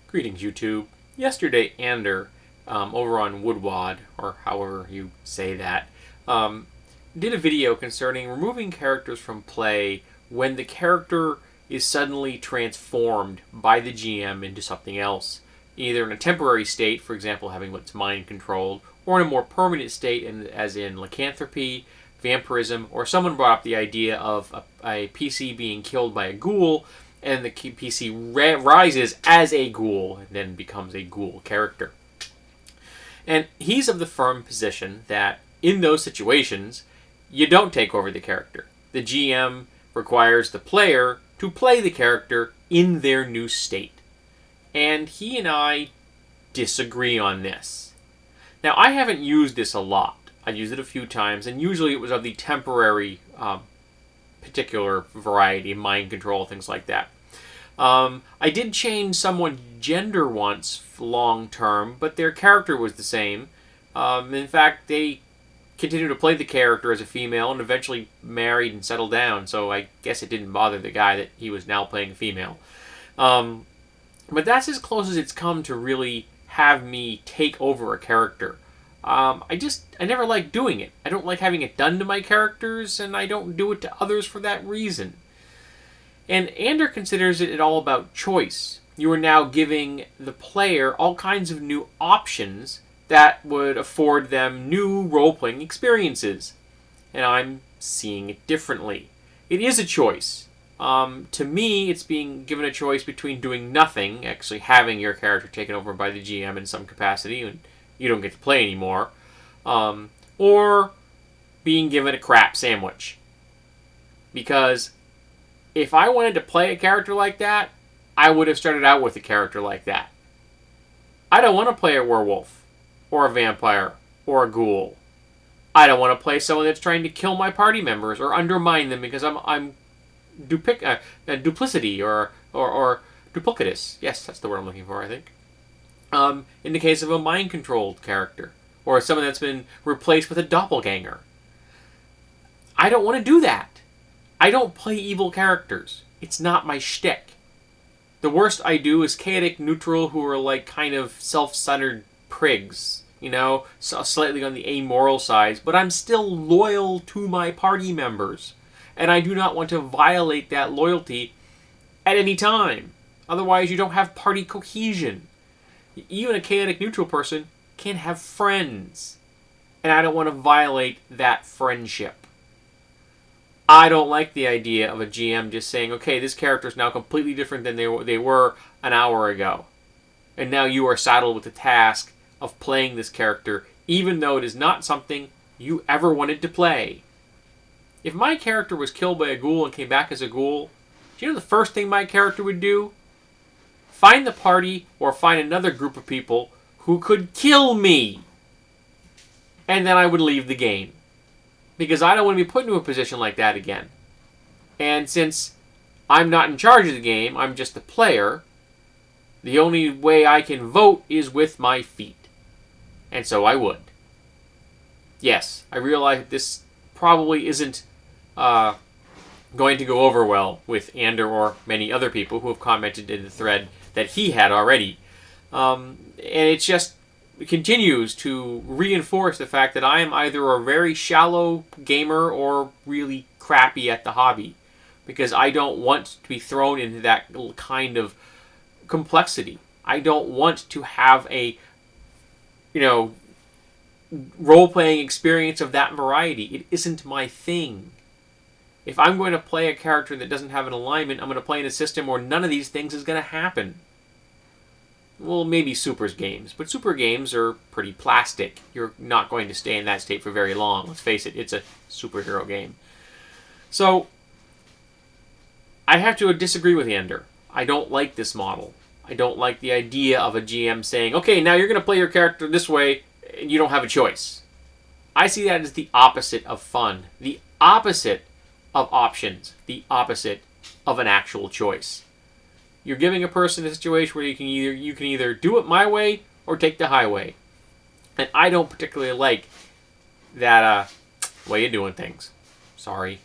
Greetings, YouTube. Yesterday, Ander, over on Woodwad, or however you say that, um, did a video concerning removing characters from play when the character is suddenly transformed by the GM into something else, either in a temporary state, for example, having what's mind controlled, or in a more permanent state, as in lycanthropy, vampirism, or someone brought up the idea of a PC being killed by a ghoul, and the PC rises as a ghoul and then becomes a ghoul character. And he's of the firm position that in those situations, you don't take over the character. The GM requires the player to play the character in their new state. And he and I disagree on this. Now, I haven't used this a lot. I used it a few times, and usually it was of the temporary particular variety, mind control, things like that. I did change someone's gender once long term, but their character was the same. In fact, they continued to play the character as a female and eventually married and settled down, so I guess it didn't bother the guy that he was now playing a female. But that's as close as it's come to really have me take over a character. I never like doing it. I don't like having it done to my characters, and I don't do it to others for that reason. And Ander considers it all about choice. You are now giving the player all kinds of new options that would afford them new role-playing experiences. And I'm seeing it differently. It is a choice. To me, it's being given a choice between doing nothing, actually having your character taken over by the GM in some capacity, and you don't get to play anymore, or being given a crap sandwich. Because if I wanted to play a character like that, I would have started out with a character like that. I don't want to play a werewolf, or a vampire, or a ghoul. I don't want to play someone that's trying to kill my party members or undermine them because I'm duplicity or duplicitous. Yes, that's the word I'm looking for, I think. In the case of a mind-controlled character, or someone that's been replaced with a doppelganger. I don't want to do that. I don't play evil characters. It's not my shtick. The worst I do is chaotic neutral who are like kind of self-centered prigs. You know, so slightly on the amoral side, but I'm still loyal to my party members. And I do not want to violate that loyalty at any time. Otherwise, you don't have party cohesion. Even a chaotic neutral person can have friends. And I don't want to violate that friendship. I don't like the idea of a GM just saying, okay, this character is now completely different than they were an hour ago. And now you are saddled with the task of playing this character, even though it is not something you ever wanted to play. If my character was killed by a ghoul and came back as a ghoul, do you know the first thing my character would do? Find the party or find another group of people who could kill me. And then I would leave the game. Because I don't want to be put into a position like that again. And since I'm not in charge of the game, I'm just a player, the only way I can vote is with my feet. And so I would. Yes, I realize that this probably isn't going to go over well with Ander or many other people who have commented in the thread that he had already. And it's just continues to reinforce the fact that I am either a very shallow gamer or really crappy at the hobby. Because I don't want to be thrown into that kind of complexity. I don't want to have a, role-playing experience of that variety. It isn't my thing. If I'm going to play a character that doesn't have an alignment, I'm going to play in a system where none of these things is going to happen. Well, maybe Super's games, but Super games are pretty plastic. You're not going to stay in that state for very long. Let's face it, it's a superhero game. So, I have to disagree with Ander. I don't like this model. I don't like the idea of a GM saying, okay, now you're going to play your character this way, and you don't have a choice. I see that as the opposite of fun. The opposite of options. The opposite of an actual choice. You're giving a person a situation where you can either do it my way or take the highway. And I don't particularly like that way of doing things. Sorry.